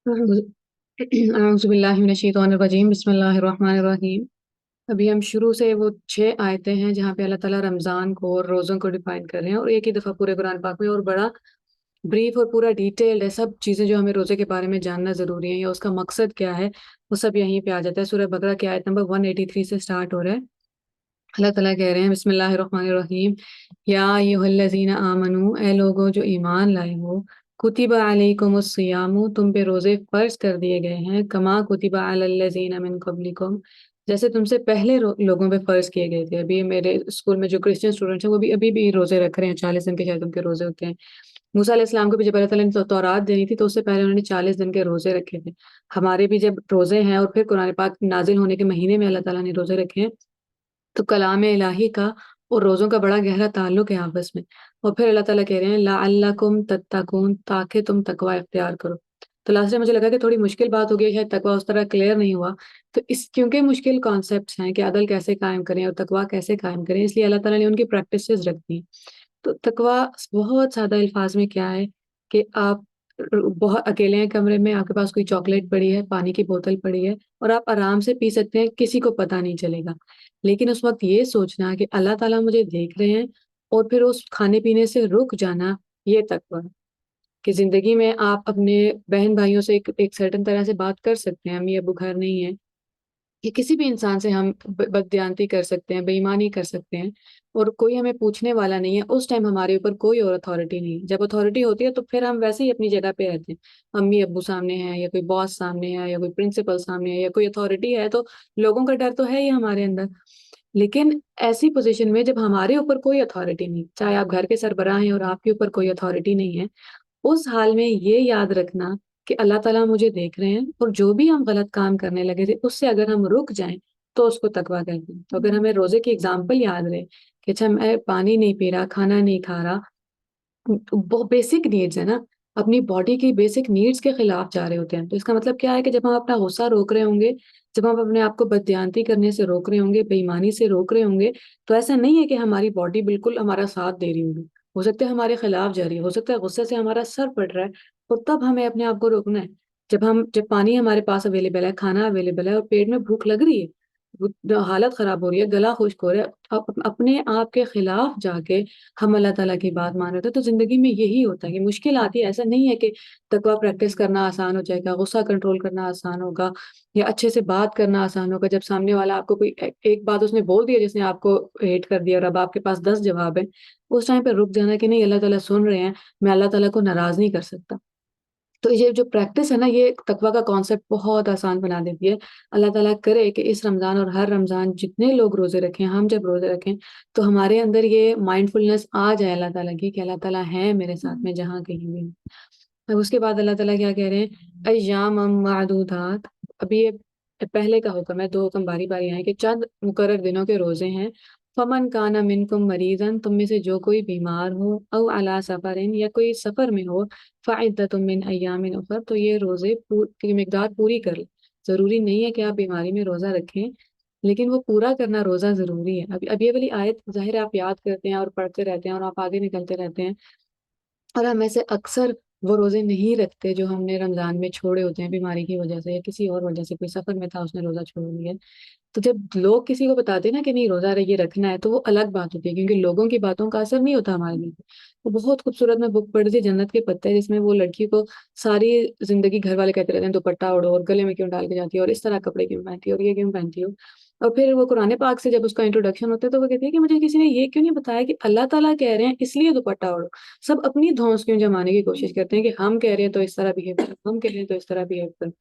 अऊज़ुबिल्लाहिमिनश्शैतानिर्रजीम बिस्मिल्लाहिर्रहमानिर्रहीम। अभी हम शुरू से वो 6 आयतें हैं जहाँ पे अल्लाह ताला रमज़ान को और रोज़ों को डिफाइन कर रहे हैं, और एक ही दफ़ा पूरे कुरान पाक में, और बड़ा ब्रीफ और पूरा डिटेल्ड है। सब चीज़ें जो हमें रोज़े के बारे में जानना ज़रूरी है या उसका मकसद क्या है, वो सब यहीं पे आ जाता है। सूरह बकरा की आयत नंबर 183 से स्टार्ट हो रहा है। अल्लाह ताला कह रहे हैं बिस्मिल्लाहिर्रहमानिर्रहीम, या अय्युहल्लज़ीना आमनू, ए लोगो जो ईमान लाए हो, कुतिबा अलैकुमुस सियामु, तुम पे रोज़े फ़र्ज़ कर दिए गए हैं, कमा कुतिबा अलल्लज़ीना मिन क़ब्लिकुम, जैसे तुमसे पहले लोगों पे फ़र्ज़ किए गए थे। अभी मेरे स्कूल में जो क्रिश्चियन स्टूडेंट्स हैं वो भी अभी भी रोज़े रख रहे हैं, 40 दिन के शायद उनके रोज़े होते हैं। मूसा अलैहिस्सलाम को भी जब अल्लाह ताला ने तौरात देनी थी तो उससे पहले उन्होंने 40 दिन के रोज़े रखे थे। हमारे भी जब रोज़े हैं और फिर कुरान पाक नाज़िल होने के महीने में अल्लाह ताला ने रोज़े रखे हैं, तो कलाम इलाही का और रोज़ों का बड़ा गहरा ताल्लुक है आपस में। और फिर अल्लाह ताला कह रहे हैं लअल्लकुम तत्तकून, ताकि तुम तकवा इख्तियार करो। तो लास्ट में मुझे लगा कि थोड़ी मुश्किल बात हो गई, शायद तकवा उस तरह क्लियर नहीं हुआ। तो इस क्योंकि मुश्किल कॉन्सेप्ट्स हैं कि अदल कैसे कायम करें और तकवा कैसे कायम करें, इसलिए अल्लाह ताला ने उनकी प्रैक्टिसेस रख दी। तो तकवा बहुत सादा अल्फाज में क्या है कि आप बहुत अकेले हैं कमरे में, आपके पास कोई चॉकलेट पड़ी है, पानी की बोतल पड़ी है, और आप आराम से पी सकते हैं, किसी को पता नहीं चलेगा। लेकिन उस वक्त ये सोचना कि अल्लाह ताला मुझे देख रहे हैं, और फिर उस खाने पीने से रुक जाना, ये तकवा है। कि जिंदगी में आप अपने बहन भाइयों से एक सर्टेन तरह से बात कर सकते हैं, अम्मी अबू घर नहीं है, कि किसी भी इंसान से हम बददियानती कर सकते हैं, बेईमानी कर सकते हैं, और कोई हमें पूछने वाला नहीं है। उस टाइम हमारे ऊपर कोई और अथॉरिटी नहीं है। जब अथॉरिटी होती है तो फिर हम वैसे ही अपनी जगह पे रहते हैं। अम्मी अब्बू सामने हैं, या कोई बॉस सामने है, या कोई प्रिंसिपल सामने है, या कोई अथॉरिटी है, तो लोगों का डर तो है ही हमारे अंदर। लेकिन ऐसी पोजीशन में जब हमारे ऊपर कोई अथॉरिटी नहीं, चाहे आप घर के सरबराह हैं और आपके ऊपर कोई अथॉरिटी नहीं है, उस हाल में ये याद रखना कि अल्लाह ताला मुझे देख रहे हैं, और जो भी हम गलत काम करने लगे थे उससे अगर हम रुक जाएं तो उसको तकवा कहते हैं। तो अगर हमें रोजे की एग्जाम्पल याद रहे कि अच्छा मैं पानी नहीं पी रहा, खाना नहीं खा रहा, वो बेसिक नीड्स है ना, अपनी बॉडी की बेसिक नीड्स के खिलाफ जा रहे होते हैं, तो इसका मतलब क्या है कि जब हम अपना गुस्सा रोक रहे होंगे, जब हम अपने आप को बददियानती करने से रोक रहे होंगे, बेईमानी से रोक रहे होंगे, तो ऐसा नहीं है कि हमारी बॉडी बिल्कुल हमारा साथ दे रही होगी। हो सकता है हमारे खिलाफ जा रही है, हो सकता है गुस्से से हमारा सर पड़ रहा है, और तब हमें अपने आप को रोकना है। जब पानी हमारे पास अवेलेबल है, खाना अवेलेबल है, और पेट में भूख लग रही है, हालत खराब हो रही है, गला खुश्क हो रहा है, अपने आप के खिलाफ जाके हम अल्लाह ताला की बात मान रहे थे। तो जिंदगी में यही होता है कि मुश्किल आती है। ऐसा नहीं है कि तकवा प्रैक्टिस करना आसान हो जाएगा, गुस्सा कंट्रोल करना आसान होगा, या अच्छे से बात करना आसान होगा। जब सामने वाला आपको कोई एक बात उसने बोल दिया जिसने आपको हेट कर दिया, और अब आपके पास 10 जवाब है, उस टाइम पे रुक जाना कि नहीं, अल्लाह ताला सुन रहे हैं, मैं अल्लाह ताला को नाराज नहीं कर सकता। तो ये जो प्रैक्टिस है ना, ये तकवा का कॉन्सेप्ट बहुत आसान बना देती है। अल्लाह ताला करे कि इस रमज़ान और हर रमज़ान जितने लोग रोज़े रखें, हम जब रोज़े रखें, तो हमारे अंदर ये माइंडफुलनेस आ जाए अल्लाह ताला की, कि अल्लाह ताला है मेरे साथ में जहाँ कहीं भी हूँ। अब उसके बाद अल्लाह ताला क्या कह रहे हैं, अय्यामम मादूदात। अभी ये पहले का हुक्म है, दो हुक्म बारी बारी आए कि चंद मुकर्रर दिनों के रोजे हैं। फमन काना मिनकुम मरीजन, तुम में से जो कोई बीमार हो, औ अला सफरिन, या कोई सफर में हो, फ़इद्दतुम मिन अय्यामिन उखर, तो ये रोजे की मिकदार पूरी कर ले। जरूरी नहीं है कि आप बीमारी में रोजा रखें, लेकिन वो पूरा करना रोजा जरूरी है। अब ये वाली आयत जाहिर है आप याद करते हैं और पढ़ते रहते हैं और आप आगे निकलते रहते हैं, और हम ऐसे अक्सर वो रोजे नहीं रखते जो हमने रमजान में छोड़े होते हैं बीमारी की वजह से, या किसी और वजह से, कोई सफर में था उसने रोजा छोड़ लिया। तो जब लोग किसी को बताते हैं ना कि नहीं रोजा ये रखना है, तो वो अलग बात होती है, क्योंकि लोगों की बातों का असर नहीं होता हमारे लिए। वो बहुत खूबसूरत मैं बुक पढ़ी थी, जन्नत के पत्ते, जिसमें वो लड़की को सारी जिंदगी घर वाले कहते रहते हैं दुपट्टा ओढ़ो, और गले में क्यों डाल के जाती है, और इस तरह कपड़े क्यों पहनती है, और ये क्यों पहनती हो। और फिर वो कुरान पाक से जब उसका इंट्रोडक्शन होता है तो वो कहती है कि मुझे किसी ने ये क्यों नहीं बताया कि अल्लाह ताला कह रहे हैं इसलिए दुपट्टा ओढ़ो। सब अपनी धौंस क्यों जमाने की कोशिश करते हैं कि हम कह रहे हैं तो इस तरह बिहेव करो, हम कह रहे हैं तो इस तरह बिहेव करो।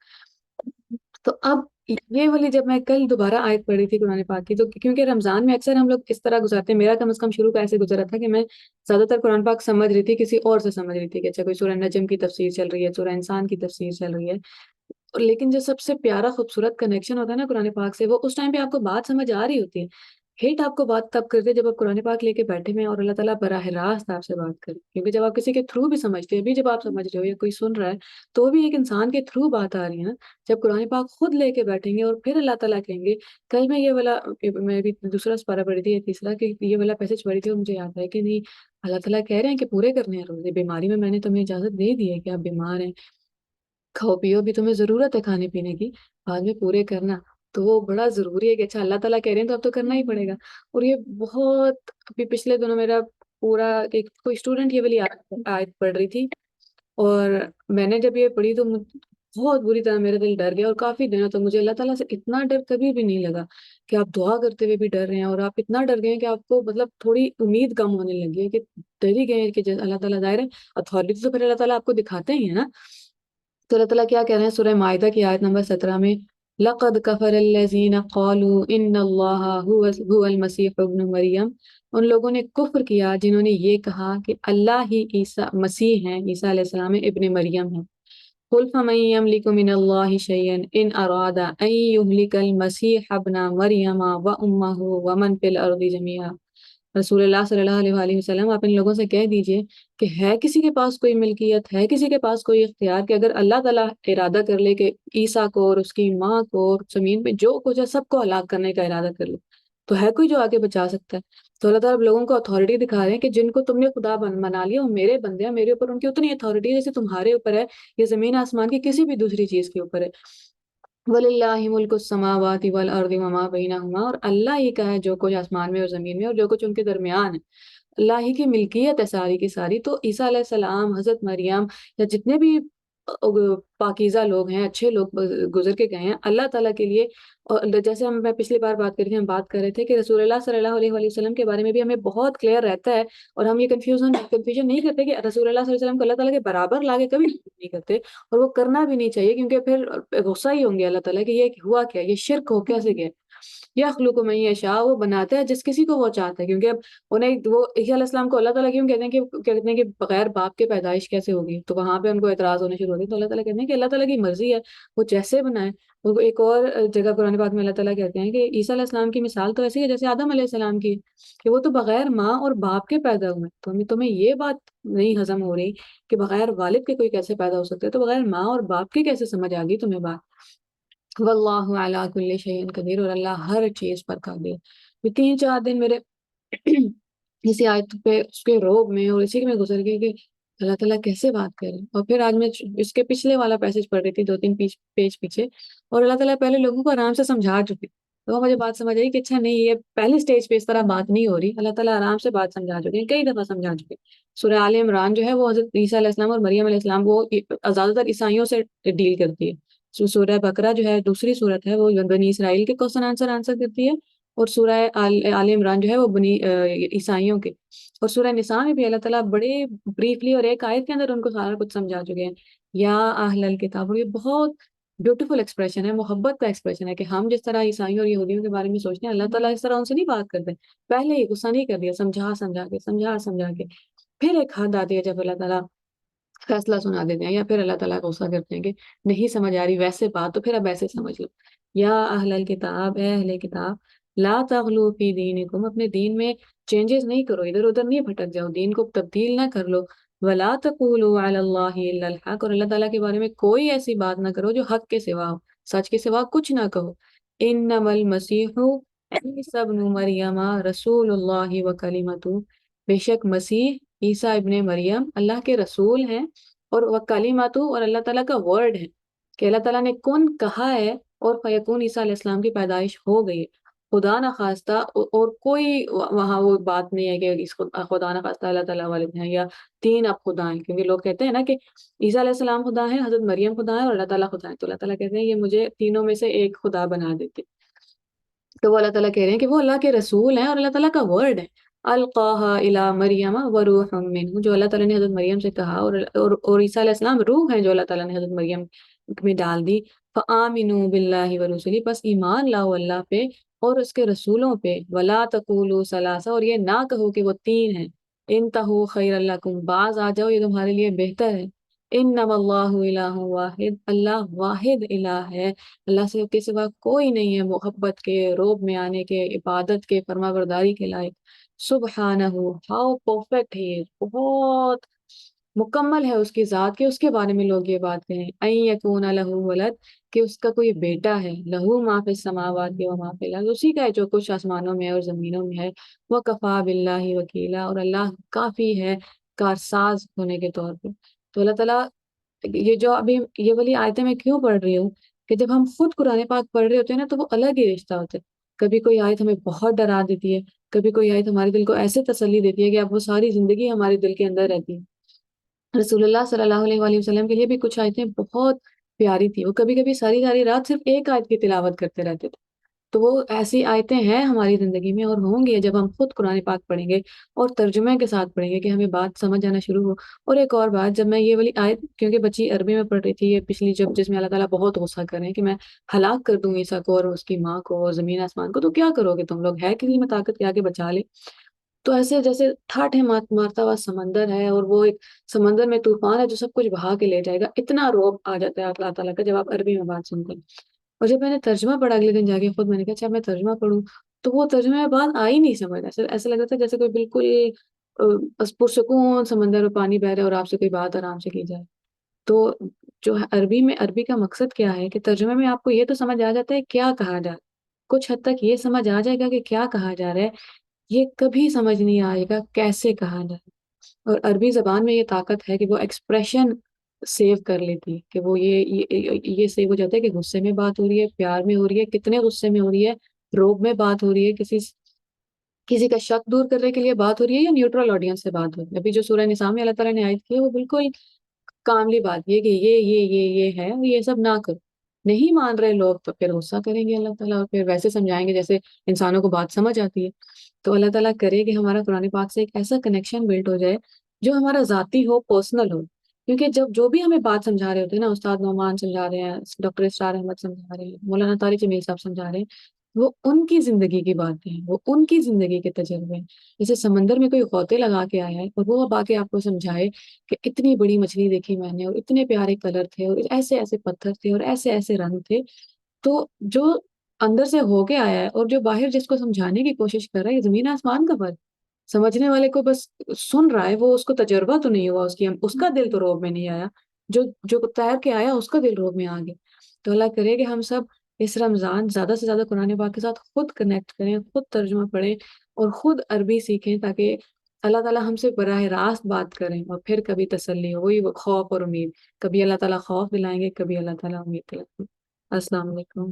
तो अब ये वाली जब मैं कल दोबारा आयत पढ़ी थी कुरान पाक की, तो क्योंकि रमजान में अक्सर हम लोग इस तरह गुजारते हैं, मेरा कम से कम शुरू का ऐसे गुजरा था कि मैं ज्यादातर कुरान पाक समझ रही थी किसी और से, समझ रही थी कि अच्छा कोई सूरह नजम की तफसीर चल रही है, सूरह इंसान की तफसीर चल रही है। और लेकिन जो सबसे प्यारा खूबसूरत कनेक्शन होता है ना कुरान पाक से, वो उस टाइम पे आपको बात समझ आ रही होती है। हिट आपको बात तब करते हैं जब आप कुरान पाक लेके बैठे में और अल्लाह ताला बराह रास्त आपसे बात करे, क्योंकि जब आप किसी के थ्रू भी समझते हैं, अभी जब आप समझ रहे हो या कोई सुन रहा है, तो भी एक इंसान के थ्रू बात आ रही है ना। जब कुरान पाक खुद लेके बैठेंगे और फिर अल्लाह ताला कहेंगे, कल मैं ये वाला, मैं भी दूसरा पारा पढ़ी थी, ये तीसरा, कि ये वाला पैसेज पढ़ी थी, और मुझे याद है कि नहीं, अल्लाह ताला कह रहे हैं कि पूरे करने हैं रोजे, बीमारी में मैंने तुम्हें इजाजत दे दी है कि आप बीमार हैं, खाओ पियो भी, तुम्हें जरूरत है खाने पीने की, बाद में पूरे करना। तो वो बड़ा जरूरी है कि अच्छा अल्लाह ताला कह रहे हैं तो अब तो करना ही पड़ेगा। और ये बहुत, अभी पिछले दिनों मेरा पूरा, एक कोई स्टूडेंट ये वाली आयत आयत पढ़ रही थी, और मैंने जब ये पढ़ी तो बहुत बुरी तरह मेरा दिल डर गया। और काफी दिनों तक मुझे अल्लाह ताला से इतना डर कभी भी नहीं लगा कि आप दुआ करते हुए भी डर रहे हैं, और आप इतना डर गए हैं कि आपको मतलब थोड़ी उम्मीद कम होने लगी है, कि डर ही गए हैं कि जैसे अल्लाह ताला दायरे अथॉरिटी तो फिर अल्लाह ताला आपको दिखाते ही है ना। तो अल्लाह ताला क्या कह रहे हैं सूरह माइदा की आयत नंबर 17 में, लक़द कफ़र अल्लज़ीना क़ालू इन्नल्लाहा हुवल मसीह इब्न मरियम। उन लोगों ने कुफ्र किया जिन्होंने ये कहा कि अल्लाह ही ईसा मसीह हैं, ईसा अलैहिस्सलाम इब्न मरियम है। कुल फमन यमलिकु मिनल्लाहि शैयन इन अरादा अन युहलिकल मसीह इब्न मरियम व उम्महु व मन फिल अर्दि जमीआ। रसूलुल्लाह सल्लल्लाहु अलैहि वसल्लम, आप इन लोगों से कह दीजिए कि है किसी के पास कोई मिल्कियत, है किसी के पास कोई इख्तियार, कि अगर अल्लाह ताला इरादा कर ले कि ईसा को और उसकी माँ को और जमीन पे जो कुछ है सबको हलाक करने का इरादा कर ले, तो है कोई जो आगे बचा सकता है? तो अल्लाह ताला अब लोगों को अथॉरिटी दिखा रहे हैं कि जिनको तुमने खुदा बना लिया, वो मेरे बंदे हैं, मेरे ऊपर उनकी उतनी अथॉरिटी है जैसे तुम्हारे ऊपर है, ये जमीन आसमान की किसी भी दूसरी चीज के ऊपर है। वलिल्लाहि मुल्कु समावाति वल अर्दि वमा बैनहुमा, और अल्लाह ही का है जो कुछ आसमान में और जमीन में और जो कुछ उनके दरमियान है। अल्लाह ही की मिल्कियत है सारी की सारी। तो ईसा अलैहिस्सलाम, हजरत मरियम, या जितने भी पाकीज़ा लोग हैं, अच्छे लोग गुजर के गए हैं अल्लाह ताला के लिए। और जैसे मैं पिछली बार बात कर रही थी, हम बात कर रहे थे कि रसूलुल्लाह सल्लल्लाहु अलैहि वसल्लम के बारे में भी हमें बहुत क्लियर रहता है, और हम ये कंफ्यूजन नहीं करते कि रसूलुल्लाह सल्लल्लाहु अलैहि वसल्लम को अल्लाह ताला के बराबर लाके कभी नहीं करते। और वो करना भी नहीं चाहिए, क्योंकि फिर गुस्सा ही होंगे अल्लाह ताला कि ये हुआ क्या, ये शिर्क हो कैसे गया। यखलुकु मन यशा, वो बनाता है जिस किसी को वो चाहता है। क्योंकि अब उन्हें वो ईसा अलैहिस्सलाम को अल्लाह ताला क्यों कहते हैं कि बगैर बाप के पैदाइश कैसे होगी, तो वहां पे उनको एतराज होने शुरू होते हैं। तो अल्लाह ताला कहते हैं कि अल्लाह ताला की मर्जी है, वो जैसे बनाए। वो एक और जगह कुरान पाक में अल्लाह ताला कहते हैं कि ईसा अलैहिस्सलाम की मिसाल तो ऐसी है जैसे आदम अलैहिस्सलाम की, कि वो तो बगैर माँ और बाप के पैदा हुए। तो तुम्हें ये बात नहीं हजम हो रही कि बगैर वालिद के कोई कैसे पैदा हो सकता है, तो बगैर माँ और बाप के कैसे समझ आ गई तुम्हें बात। वल्लाहु अला कुल्ली शैइन कदीर, और अल्लाह हर चीज पर कादिर। ये 3-4 दिन मेरे इसी आयत पे उसके रोब में और इसी में गुजर गए कि अल्लाह ताला कैसे बात करे। और फिर आज मैं इसके पिछले वाला पैसेज पढ़ रही थी, 2-3 पेज पीछे, और अल्लाह ताला पहले लोगों को आराम से समझा चुके। तो मुझे बात समझ आई कि अच्छा नहीं, ये पहली स्टेज पे इस तरह बात नहीं हो रही, अल्लाह ताला आराम से बात समझा चुके हैं, कई दफा समझा चुके हैं। सूरह आले इमरान जो है वो हजरत ईसा अलैहिस्सलाम और मरियम अलैहिस्सलाम, वो ज्यादातर ईसाइयों से डील करती है। सूरह बकरा जो है दूसरी सूरत है, वो बनी इसराइल के क्वेश्चन आंसर आंसर करती है। और सूरह आले इमरान जो है वो बनी ईसाइयों के। और सूरह निसा में भी अल्लाह ताला बड़े ब्रीफली और एक आयत के अंदर उनको सारा कुछ समझा चुके हैं। या अहलल किताब, और ये बहुत ब्यूटीफुल एक्सप्रेशन है, मोहब्बत का एक्सप्रेशन है, कि हम जिस तरह ईसाइयों और यहूदियों के बारे में सोचते हैं, अल्लाह ताला इस तरह उनसे नहीं बात करते। पहले ही गुस्सा नहीं कर दिया, समझा समझा के, समझा समझा के, फिर एक हद आती है जब अल्लाह ताला फैसला सुना देते हैं, या फिर अल्लाह ताला गुस्सा करते हैं कि नहीं समझ आ रही वैसे बात, तो फिर अब ऐसे समझ लो। या अहलल किताब, ए अहले किताब, ला तगलू फी दीनिकुम, अपने दीन में चेंजेस नहीं करो, इधर उधर नहीं भटक जाओ, दीन को तब्दील ना कर लो। वला तकूलू अलल्लाहि इल्लल हक, और अल्लाह ताला के बारे में कोई ऐसी बात ना करो जो हक के सिवा हो, सच के सिवा कुछ ना कहो। इन्नमल मसीहु ईसा इब्नु मरियम रसूलुल्लाहि व कलिमतु, बेशक मसीह ईसा इब्ने मरियम अल्लाह के रसूल हैं, और वह कलीमातु, और अल्लाह ताला का वर्ड है, कि अल्लाह ताला ने कौन कहा है, और फयकून ईसा अलैहिस्सलाम की पैदाइश हो गई है। खुदा न खास्ता और कोई वहाँ वो बात नहीं है कि खुदा न खास्ता अल्लाह ताला वालिद हैं, या तीन अब खुदा हैं। क्योंकि लोग कहते हैं ना कि ईसा अलैहिस्सलाम खुदा है, हजरत मरियम खुदा है, और अल्लाह ताला खुदा है। तो अल्लाह ताला कहते हैं ये मुझे तीनों में से एक खुदा बना देते। तो वो अल्लाह ताला कह रहे हैं कि वो अल्लाह के रसूल हैं और अल्लाह ताला का वर्ड है। अलकाहा इला मरियम व रूहुम मिन्हु, जो अल्लाह ताला ने हजरत मरियम से कहा, और ईसा अलैहिस्सलाम रूह हैं जो अल्लाह ताला ने हजरत मरियम में डाल दी। फ़आमिनु बिल्लाहि व रुसुली, बस ईमान लाओ अल्लाह पे और उसके रसूलों पे। वला तकूलू सलासा, और ये ना कहो कि वो तीन हैं। इंतहू खैर लकुम, बाज आ जाओ, ये तुम्हारे लिए बेहतर है। इन्नमल्लाहु इलाहु वाहिद, अल्लाह वाहिद इलाह है, अल्लाह से के सिवा कोई नहीं है मोहब्बत के, रोब में आने के, इबादत के, फरमाबरदारी के लायक। सुबहानहू, हाउ परफेक्ट है, बहुत मुकम्मल है उसकी जात के, उसके बारे में लोग ये बात कहें। अन यकून लहू वलद, कि उसका कोई बेटा है। लहू मा फिस समावाति व मा फिल अर्द, उसी का है जो कुछ आसमानों में और जमीनों में है। वह कफा बिल्लाहि वकीला, और अल्लाह काफी है कारसाज होने के तौर पे। तो अल्लाह ताला یہ جو ابھی یہ والی آیتیں میں کیوں پڑھ رہی ہوں کہ جب ہم خود قرآن پاک پڑھ رہے ہوتے ہیں نا تو وہ الگ ہی رشتہ ہوتا ہے. کبھی کوئی آیت ہمیں بہت ڈرا دیتی ہے، کبھی کوئی آیت ہمارے دل کو ایسے تسلی دیتی ہے کہ اب وہ ساری زندگی ہمارے دل کے اندر رہتی ہے. رسول اللہ صلی اللہ علیہ وآلہ وسلم کے لیے بھی کچھ آیتیں بہت پیاری تھی. وہ کبھی کبھی ساری ساری رات صرف ایک آیت کی تلاوت کرتے رہتے تھے. تو وہ ایسی آیتیں ہیں ہماری زندگی میں اور ہوں گی جب ہم خود قرآن پاک پڑھیں گے اور ترجمے کے ساتھ پڑھیں گے کہ ہمیں بات سمجھ آنا شروع ہو. اور ایک اور بات، جب میں یہ والی آیت، کیونکہ بچی عربی میں پڑھ رہی تھی یہ پچھلی، جب جس میں اللہ تعالیٰ بہت غصہ کر رہے ہیں کہ میں ہلاک کر دوں عیسیٰ کو اور اس کی ماں کو اور زمین آسمان کو، تو کیا کرو گے تم لوگ، ہے کسی میں طاقت کے آگے بچا لے. تو ایسے جیسے ٹھاٹھے مارتا ہوا سمندر ہے اور وہ ایک سمندر میں طوفان ہے جو سب کچھ بہا کے لے جائے گا، اتنا روب آ جاتا ہے اللہ تعالیٰ کا جب آپ عربی میں بات سنتے ہیں. اور جب میں نے ترجمہ پڑھا اگلے دن جا کے خود، میں نے کہا اچھا میں ترجمہ پڑھوں، تو وہ ترجمے میں بات آئی نہیں سمجھ. ایسا لگ رہا تھا جیسے کوئی بالکل پرسکون سمندر میں پانی بہ رہا ہے اور آپ سے کوئی بات آرام سے کی جائے. تو جو ہے عربی میں، عربی کا مقصد کیا ہے کہ ترجمے میں آپ کو یہ تو سمجھ آ جاتا ہے کیا کہا جا رہا ہے، کچھ حد تک یہ سمجھ آ جائے گا کہ کیا کہا جا رہا ہے. یہ کبھی سمجھ نہیں آئے گا کیسے کہا جائے. اور عربی زبان میں یہ طاقت ہے کہ وہ ایکسپریشن سیو کر لیتی ہے، کہ وہ یہ سیو ہو جاتا ہے کہ غصے میں بات ہو رہی ہے، پیار میں ہو رہی ہے، کتنے غصے میں ہو رہی ہے، روب میں بات ہو رہی ہے، کسی کا شک دور کرنے کے لیے بات ہو رہی ہے، یا نیوٹرل آڈینس سے بات ہو رہی ہے. ابھی جو سورہ نساء میں اللہ تعالیٰ نے آیت کی ہے وہ بالکل کاملی بات یہ کہ یہ ہے اور یہ سب نہ کرو. نہیں مان رہے لوگ تو پھر غصہ کریں گے اللہ تعالیٰ، اور پھر ویسے سمجھائیں گے جیسے انسانوں کو بات سمجھ آتی ہے. تو اللہ تعالیٰ کرے کہ ہمارا قرآن پاک سے ایک ایسا کنیکشن بلڈ ہو جائے جو ہمارا ذاتی ہو، پرسنل ہو. کیونکہ جب جو بھی ہمیں بات سمجھا رہے ہوتے ہیں نا، استاد نعمان سمجھا رہے ہیں، ڈاکٹر اسرار احمد سمجھا رہے ہیں، مولانا طارق جمیل صاحب سمجھا رہے ہیں، وہ ان کی زندگی کی باتیں ہیں، وہ ان کی زندگی کے تجربے ہیں. جیسے سمندر میں کوئی غوطے لگا کے آیا ہے اور وہ اب آ کے آپ کو سمجھائے کہ اتنی بڑی مچھلی دیکھی میں نے اور اتنے پیارے کلر تھے اور ایسے ایسے پتھر تھے اور ایسے ایسے رنگ تھے. تو جو اندر سے ہو کے آیا ہے اور جو باہر جس کو سمجھانے کی کوشش کر رہا ہے، یہ زمین آسمان کا فرق. سمجھنے والے کو بس سن رہا ہے، وہ اس کو تجربہ تو نہیں ہوا، اس کا دل تو روب میں نہیں آیا. جو جو تیر کے آیا اس کا دل روب میں آ گیا. تو اللہ کرے کہ ہم سب اس رمضان زیادہ سے زیادہ قرآن پاک کے ساتھ خود کنیکٹ کریں، خود ترجمہ پڑھیں اور خود عربی سیکھیں، تاکہ اللہ تعالیٰ ہم سے براہ راست بات کریں اور پھر کبھی تسلی ہو. وہی وہ خوف اور امید، کبھی اللہ تعالیٰ خوف دلائیں گے، کبھی اللہ تعالیٰ امید دلائیں گے. السلام علیکم.